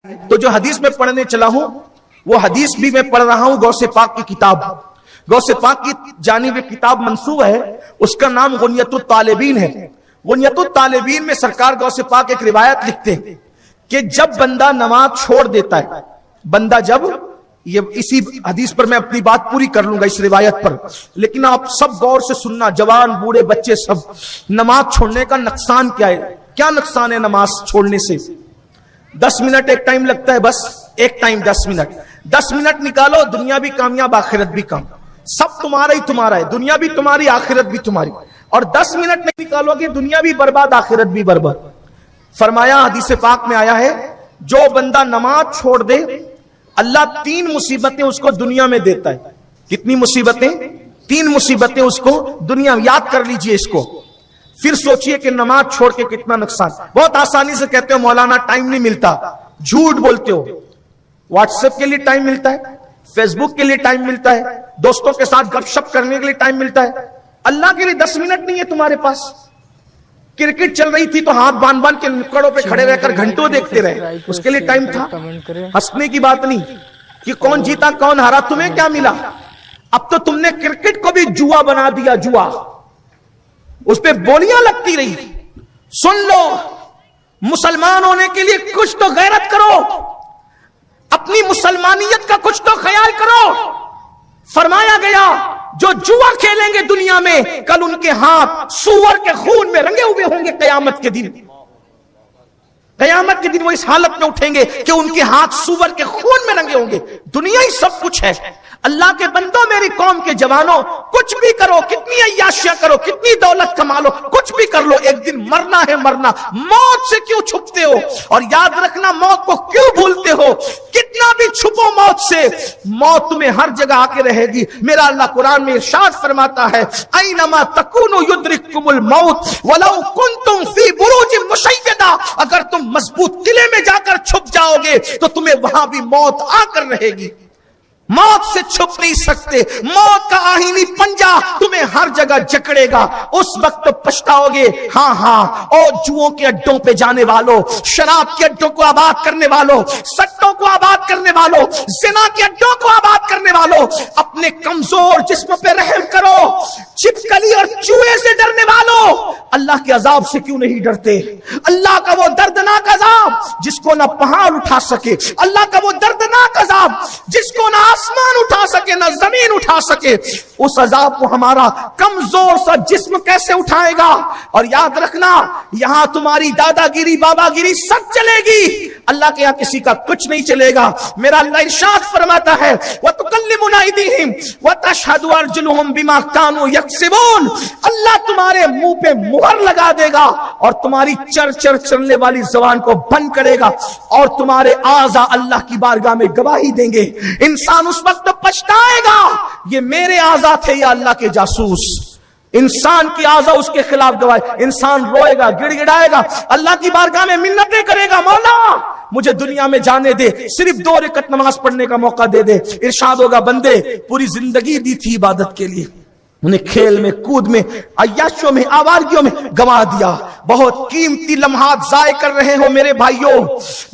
تو جو حدیث میں پڑھنے چلا ہوں وہ حدیث بھی میں پڑھ رہا ہوں غوث پاک کی کتاب. غوث پاک کی جانب کتاب منسوب ہے, اس کا نام غنیت الطالبین ہے. غنیت الطالبین میں سرکار غوث پاک ایک روایت لکھتے ہیں کہ جب بندہ نماز چھوڑ دیتا ہے, بندہ جب, یہ اسی حدیث پر میں اپنی بات پوری کر لوں گا اس روایت پر, لیکن آپ سب غور سے سننا, جوان بوڑھے بچے سب, نماز چھوڑنے کا نقصان کیا ہے, کیا نقصان ہے نماز چھوڑنے سے. 10 منٹ ایک ٹائم لگتا ہے, بس ایک ٹائم 10 منٹ, 10 منٹ نکالو, دنیا بھی کامیاب آخرت بھی کام, سب تمہارا ہی تمہارا ہے, دنیا بھی تمہاری آخرت بھی تمہاری. اور 10 منٹ نہیں نکالو گے دنیا بھی برباد آخرت بھی برباد. فرمایا حدیث پاک میں آیا ہے, جو بندہ نماز چھوڑ دے اللہ 3 مصیبتیں اس کو دنیا میں دیتا ہے. کتنی مصیبتیں؟ 3 مصیبتیں اس کو دنیا میں. یاد کر لیجئے اس کو, پھر سوچئے کہ نماز چھوڑ کے کتنا نقصان. بہت آسانی سے کہتے ہو مولانا ٹائم نہیں ملتا, جھوٹ بولتے ہو. واٹس ایپ کے لیے ٹائم ملتا ہے, فیس بک کے لیے ٹائم ملتا ہے, دوستوں کے ساتھ گپ شپ کرنے کے لیے ٹائم ملتا ہے. اللہ کے لیے 10 منٹ نہیں ہے تمہارے پاس. کرکٹ چل رہی تھی تو ہاتھ باندھ باندھ کے نکڑوں پہ کھڑے رہ کر گھنٹوں دیکھتے رہے, اس کے لیے ٹائم تھا. ہنسنے کی بات نہیں کہ کون جیتا کون ہارا, تمہیں کیا ملا. اب تو تم نے کرکٹ کو بھی جوا بنا دیا, جوا, اس پہ بولیاں لگتی رہی. سن لو, مسلمان ہونے کے لیے کچھ تو غیرت کرو, اپنی مسلمانیت کا کچھ تو خیال کرو. فرمایا گیا جو جوا کھیلیں گے دنیا میں کل ان کے ہاتھ سور کے خون میں رنگے ہوئے ہوں گے. قیامت کے دن, قیامت کے دن وہ اس حالت میں اٹھیں گے کہ ان کے ہاتھ سور کے خون میں رنگے ہوں گے. دنیا ہی سب کچھ ہے. اللہ کے بندوں, میری قوم کے جوانوں, کچھ بھی کرو, کتنی عیاشیاں کرو, کتنی دولت کما لو, کچھ بھی کر لو, ایک دن مرنا ہے مرنا. موت سے کیوں چھپتے ہو, اور یاد رکھنا موت کو کیوں بھولتے ہو. کتنا بھی چھپو موت سے, موت تمہیں ہر جگہ آ کے رہے گی. میرا اللہ قرآن میں ارشاد فرماتا ہے, اینما تکونوا یدرککم الموت ولو کنتم فی بروج مشیدہ. اگر تم مضبوط قلعے میں جا کر چھپ جاؤ گے تو تمہیں وہاں بھی موت آ کر رہے گی. موت سے چھپ نہیں سکتے. موت کا آہینی پنجہ تمہیں ہر جگہ جکڑے گا. اس وقت پچھتاؤ گے. ہاں ہاں, اور جوؤں کے اڈوں پہ جانے والوں, شراب کے اڈوں کو آباد کرنے والوں, سٹوں کو آباد کرنے والوں, زنا کے اڈوں کو آباد کرنے والوں, اپنے کمزور جسم پہ رحم کرو. چھپکلی اور چوہے سے ڈرنے والوں, اللہ کے عذاب سے کیوں نہیں ڈرتے. اللہ کا وہ دردناک عذاب جس کو نہ پہاڑ اٹھا سکے, اللہ کا وہ دردناک عذاب جس کو نہ آسمان اٹھا سکے نہ زمین اٹھا سکے, اس عذاب کو ہمارا کمزور سا جسم کیسے اٹھائے گا. اور یاد رکھنا, یہاں تمہاری دادا گیری بابا گیری سب چلے گی, اللہ کے یہاں کسی کا کچھ نہیں چلے گا. میرا اللہ ارشاد فرماتا ہے, وَتُكَلِّمُنَا أَيْدِيهِمْ وَتَشْهَدُ أَرْجُلُهُمْ بِمَا كَانُوا يَكْسِبُونَ. اللہ تمہارے منہ پہ مہر لگا دے گا اور تمہاری چر چر چلنے والی زبان کو بند کرے گا, اور تمہارے اعضاء اللہ کی بارگاہ میں گواہی دیں گے. انسان اس وقت پچھتائے گا, یہ میرے اعضاء تھے یا اللہ کے جاسوس. انسان کی اعضاء اس کے خلاف گواہی. انسان روئے گا, گڑ گڑائے گا, اللہ کی بارگاہ میں منتیں کرے گا, مولا مجھے دنیا میں جانے دے, صرف 2 رکعت نماز پڑھنے کا موقع دے دے. ارشاد ہوگا, بندے پوری زندگی دی تھی عبادت کے لیے, انہیں کھیل میں, کود میں, عیاشیوں میں, آوارگیوں میں گوا دیا. بہت قیمتی لمحات ضائع کر رہے ہو میرے بھائیوں,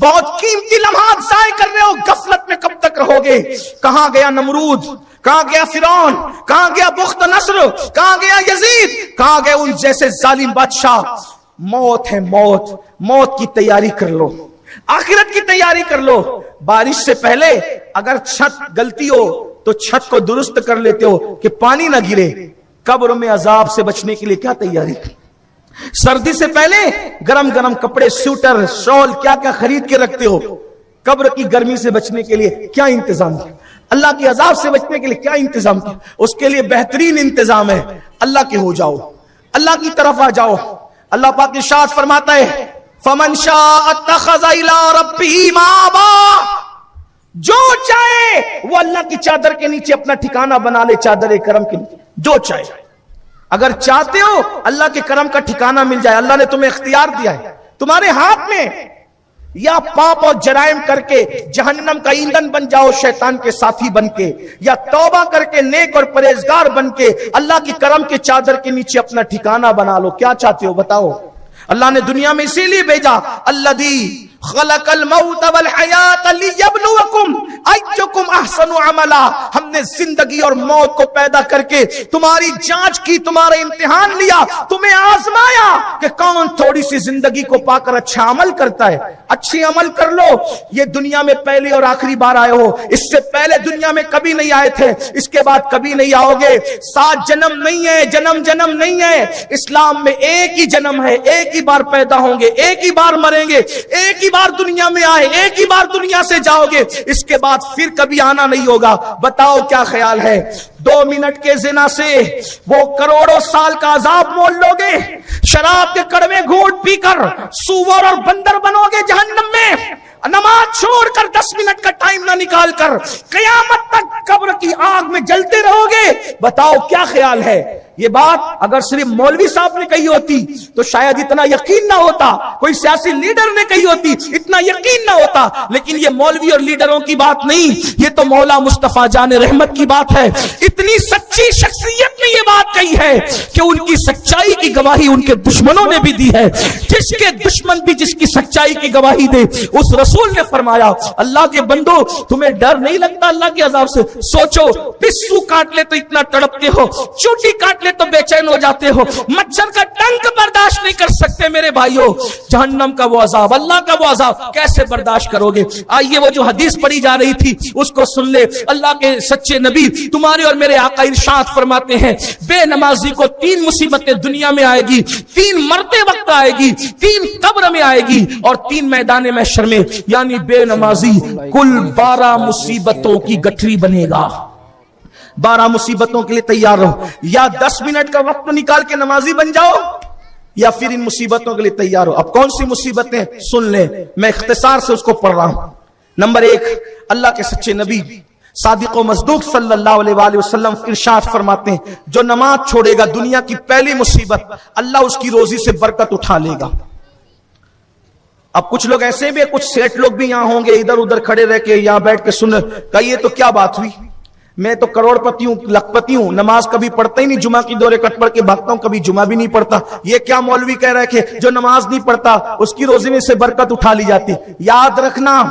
بہت قیمتی لمحات ضائع کر رہے ہو. غفلت میں کب تک رہو گے. کہاں گیا نمرود, کہاں گیا فرعون, کہاں گیا بخت نصر, کہاں گیا یزید, کہاں گئے ان جیسے ظالم بادشاہ. موت ہے موت, موت کی تیاری کر لو, آخرت کی تیاری کر لو. بارش سے پہلے اگر چھت گلتی ہو تو چھت کو درست کر لیتے ہو کہ پانی نہ گرے. قبر میں عذاب سے بچنے کے لیے کیا تیاری. سردی سے پہلے گرم گرم کپڑے, سوٹر, شال کیا کیا خرید کے رکھتے ہو. قبر کی گرمی سے بچنے کے لیے کیا انتظام کیا, اللہ کے عذاب سے بچنے کے لیے کیا انتظام کیا. اس کے لیے بہترین انتظام ہے, اللہ کے ہو جاؤ, اللہ کی طرف آ جاؤ. اللہ پاک ارشاد فرماتا ہے, فَمَنْ شَاءَ اتَّخَذَ إِلَىٰ رَبِّهِ مَآبًا. جو چاہے وہ اللہ کی چادر کے نیچے اپنا ٹھکانہ بنا لے, چادر کرم کے نیچے, جو چاہے. اگر چاہتے ہو اللہ کے کرم کا ٹھکانہ مل جائے, اللہ نے تمہیں اختیار دیا ہے, تمہارے ہاتھ میں. یا پاپ اور جرائم کر کے جہنم کا ایندھن بن جاؤ شیطان کے ساتھی بن کے, یا توبہ کر کے نیک اور پرہیزگار بن کے اللہ کی کرم کے چادر کے نیچے اپنا ٹھکانہ بنا لو. کیا چاہتے ہو بتاؤ. اللہ نے دنیا میں اسی لیے بھیجا، الذی خلق الموت والحیات لیبلوکم ایکم احسن عملا، ہم نے زندگی اور موت کو پیدا کر کے تمہاری جانچ کی، تمہارا امتحان لیا، تمہیں آزمایا کہ کون تھوڑی سی زندگی کو پا کر اچھا عمل کرتا ہے۔ اچھی عمل کر لو، یہ دنیا میں پہلی اور آخری بار آئے ہو، اس سے پہلے دنیا میں کبھی نہیں آئے تھے، اس کے بعد کبھی نہیں آؤ گے۔ 7 جنم نہیں ہے، جنم نہیں ہے، اسلام میں ایک ہی جنم ہے، ایک ہی بار پیدا ہوں گے، ایک ہی بار مریں گے، ایک ہی بار دنیا میں آئے، ایک ہی بار دنیا سے جاؤ گے، اس کے بعد پھر کبھی آنا نہیں ہوگا۔ بتاؤ کیا خیال ہے؟ 2 منٹ کے زنا سے وہ کروڑوں سال کا عذاب مول لو گے؟ شراب کے کڑوے گھونٹ پی کر سور اور بندر بنو گے جہنم میں؟ نماز چھوڑ کر 10 منٹ کا ٹائم نہ نکال کر قیامت تک قبر کی آگ میں جلتے رہو گے؟ بتاؤ کیا خیال ہے؟ یہ بات اگر صرف مولوی صاحب نے کہی ہوتی تو شاید اتنا یقین نہ ہوتا، کوئی سیاسی لیڈر نے کہی ہوتی اتنا یقین نہ ہوتا، لیکن یہ مولوی اور لیڈروں کی بات نہیں، یہ تو مولا مصطفیٰ جان رحمت کی بات ہے۔ اتنی سچی شخصیت نے یہ بات کہی ہے کہ ان کی سچائی کی گواہی ان کے دشمنوں نے بھی دی ہے۔ جس کے دشمن بھی جس کی سچائی کی گواہی دے، اس رسول نے فرمایا اللہ کے بندو تمہیں ڈر نہیں لگتا اللہ کے عذاب سے؟ سوچو، پسو کاٹ لے تو اتنا تڑپتے ہو، چوٹی کاٹ لے تو بے چین ہو جاتے ہو، مچھر کا ڈنک برداشت نہیں کر سکتے میرے بھائیو، جہنم کا وہ عذاب، اللہ کا وہ عذاب کیسے برداشت کرو گے؟ آئیے وہ جو حدیث پڑھی جا رہی تھی اس کو سن لے۔ اللہ کے سچے نبی تمہارے اور میرے آقا ارشاد فرماتے ہیں بے نمازی کو 3 مصیبتیں دنیا میں آئے گی، 3 مرتے وقت آئے گی، 3 قبر میں آئے گی، اور 3 میدان محشر میں، یعنی بے نمازی کل 12 مصیبتوں کی گٹھری بنے گا۔ 12 مصیبتوں کے لیے تیار رہو، یا 10 منٹ کا وقت نکال کے نمازی بن جاؤ، یا پھر ان مصیبتوں کے لیے تیار ہو۔ اب کون سی مصیبتیں؟ سن لیں، میں اختصار سے اس کو پڑھ رہا ہوں۔ نمبر 1، اللہ کے سچے نبی صادق و مصدوق صلی اللہ علیہ وآلہ وسلم ارشاد فرماتے ہیں جو نماز چھوڑے گا، دنیا کی پہلی مصیبت، اللہ اس کی روزی سے برکت اٹھا لے گا۔ اب کچھ لوگ ایسے بھی، کچھ سیٹ لوگ بھی یہاں ہوں گے ادھر ادھر کھڑے رہ کے یہاں بیٹھ کے سن، کہیے تو کیا بات ہوئی، میں تو کروڑ پتی ہوں، لکھ پتی ہوں، نماز کبھی پڑھتا ہی نہیں، جمعہ کی 2 رکعت پڑھ کے بھاگتا ہوں، کبھی جمعہ بھی نہیں پڑھتا، یہ کیا مولوی کہہ رہے کہ جو نماز نہیں پڑھتا اس کی روزی میں سے برکت اٹھا لی جاتی؟ یاد رکھنا،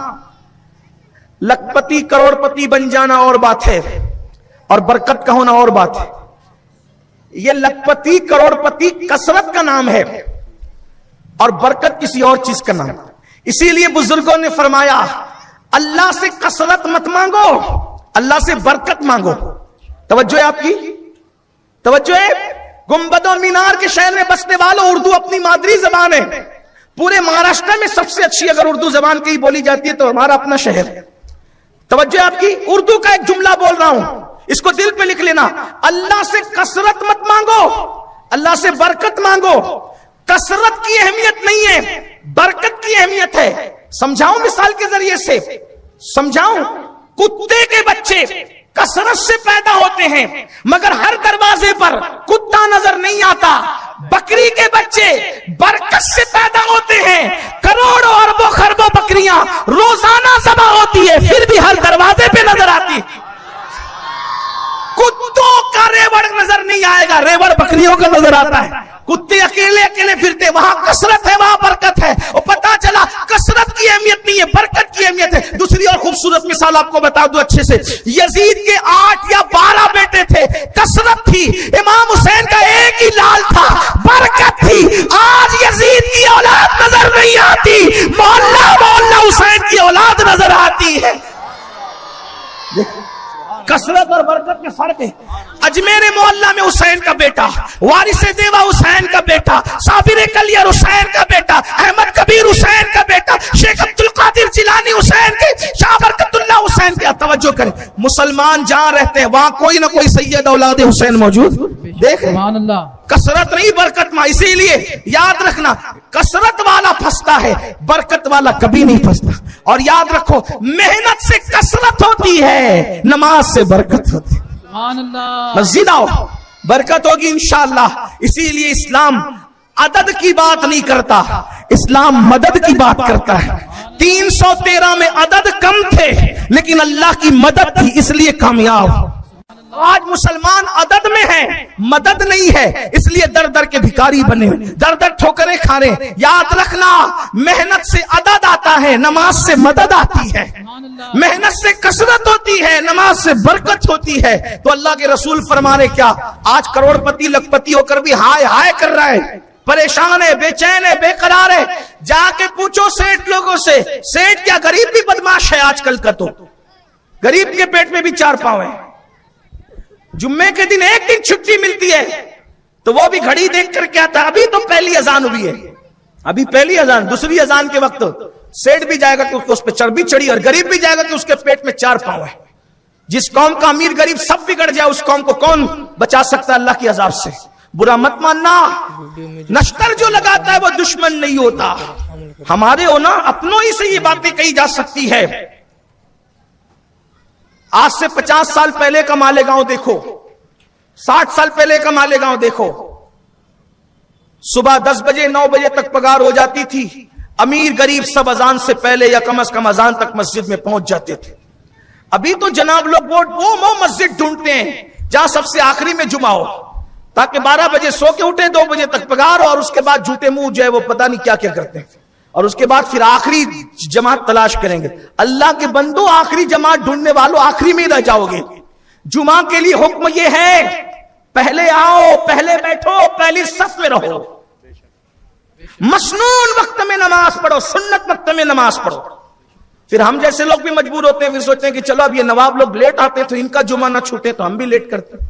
لکھ پتی کروڑ پتی بن جانا اور بات ہے، اور برکت کا ہونا اور بات ہے۔ یہ لکھ پتی کروڑ پتی کثرت کا نام ہے، اور برکت کسی اور چیز کا نام۔ اسی لیے بزرگوں نے فرمایا اللہ سے کثرت مت مانگو، اللہ سے برکت مانگو۔ توجہ ہے آپ کی؟ توجہ ہے؟ گنبد و مینار کے شہر میں بسنے والوں، اردو اپنی مادری زبان ہے، پورے مہاراشٹر میں سب سے اچھی اگر اردو زبان کی بولی جاتی ہے تو ہمارا اپنا شہر ہے۔ توجہ ہے آپ کی؟ اردو کا ایک جملہ بول رہا ہوں، اس کو دل پہ لکھ لینا، اللہ سے کثرت مت مانگو، اللہ سے برکت مانگو۔ کثرت کی اہمیت نہیں ہے، برکت کی اہمیت ہے۔ سمجھاؤں مثال کے ذریعے سے سمجھاؤں؟ کتے کے بچے کثرت سے پیدا ہوتے ہیں مگر ہر دروازے پر کتا نظر نہیں آتا۔ بکری کے بچے برکت سے پیدا ہوتے ہیں، کروڑوں اربوں خربوں بکریاں روزانہ ذبح ہوتی ہے پھر بھی ہر دروازے پہ نظر آتی۔ کتوں کا ریوڑ نظر نہیں آئے گا، ریوڑ بکریوں کا نظر آتا ہے۔ کتے اکیلے اکیلے پھرتے، وہاں کثرت ہے وہاں برکت ہے۔ اور پتا چلا کثرت کی اہمیت نہیں ہے، برکت کی اہمیت ہے۔ دوسری اور خوبصورت مثال آپ کو بتا دوں اچھے سے، یزید کے 8 یا 12 بیٹے تھے، کثرت تھی، امام حسین کا ایک ہی لال تھا، برکت تھی۔ آج یزید کی اولاد نظر نہیں آتی، محلہ محلہ حسین کی اولاد نظر آتی ہے۔ کثرت اور برکت میں فرق ہے۔ اجمیر محلہ میں حسین کا بیٹا، وارث دیوا حسین کا بیٹا، صابر کلیار حسین کا بیٹا، احمد کبیر حسین کا بیٹا، شیخ عبد القادر جیلانی حسین کے، شاہ برکت اللہ حسین کے۔ توجہ کریں، مسلمان جہاں رہتے ہیں وہاں کوئی نہ کوئی سید اولاد حسین موجود۔ دیکھیں کثرت نہیں برکت ماں، اسی لیے یاد رکھنا کثرت والا پھنستا ہے، برکت والا کبھی نہیں پھنستا۔ اور یاد رکھو محنت سے کثرت ہوتی ہے، نماز سے برکت ہوتی ہے۔ مسجد آؤ، برکت ہوگی انشاءاللہ۔ اسی لیے اسلام عدد کی بات نہیں کرتا، اسلام مدد کی بات کرتا ہے۔ 313 میں عدد کم تھے لیکن اللہ کی مدد تھی، اس لیے کامیاب۔ آج مسلمان عدد میں ہے، مدد نہیں ہے، اس لیے در در کے بھکاری بنے، در در ٹھوکریں کھا رہے۔ یاد رکھنا، محنت سے عدد آتا ہے، نماز سے مدد آتی ہے، محنت سے کثرت ہوتی ہے، نماز سے برکت ہوتی ہے۔ تو اللہ کے رسول فرمانے کیا، آج کروڑ پتی لکھ پتی ہو کر بھی ہائے ہائے کر رہا ہے، پریشان ہے، بے چین ہے، بے قرار ہے۔ جا کے پوچھو سیٹ لوگوں سے، سیٹ کیا غریب بھی بدماش ہے آج کل کا، تو غریب کے پیٹ میں بھی 4 پاؤں ہیں۔ جمعے کے دن ایک دن چھٹی ملتی ہے تو وہ بھی گھڑی دیکھ کر کیا تھا، ابھی تو پہلی اذان ہوئی ہے، ابھی پہلی اذان، دوسری اذان کے وقت سیٹ بھی جائے گا تو اس پہ چربی چڑھی، اور غریب بھی جائے گا تو اس کے پیٹ میں 4 پاؤں ہے۔ جس قوم کا امیر غریب سب بگڑ جائے، اس قوم کو کون بچا سکتا ہے اللہ کی عذاب سے؟ برا مت ماننا، نشتر جو لگاتا ہے وہ دشمن نہیں ہوتا۔ ہمارے ہونا اپنوں ہی سے یہ باتیں کہی جا سکتی ہے۔ آج سے 50 سال پہلے کا مالیگاؤں دیکھو، 60 سال پہلے کا مالیگاؤں دیکھو، صبح 10 بجے 9 بجے تک پگار ہو جاتی تھی، امیر غریب سب اذان سے پہلے یا کم از کم اذان تک مسجد میں پہنچ جاتے تھے۔ ابھی تو جناب لوگ وہ مسجد ڈھونڈتے ہیں جہاں سب سے آخری میں جمعہ ہو، تاکہ 12 بجے سو کے اٹھے، 2 بجے تک پگار ہو، اور اس کے بعد جھوٹے منہ جو ہے وہ پتہ نہیں کیا کیا کرتے ہیں، اور اس کے بعد پھر آخری جماعت تلاش کریں گے۔ اللہ کے بندو، آخری جماعت ڈھونڈنے والوں آخری میں رہ جاؤ گے۔ جمعہ کے لیے حکم یہ ہے، پہلے آؤ، پہلے بیٹھو، پہلی صف میں رہو، مسنون وقت میں نماز پڑھو، سنت وقت میں نماز پڑھو۔ پھر ہم جیسے لوگ بھی مجبور ہوتے ہیں، پھر سوچتے ہیں کہ چلو اب یہ نواب لوگ لیٹ آتے تو ان کا جمعہ نہ چھوٹے، تو ہم بھی لیٹ کرتے ہیں۔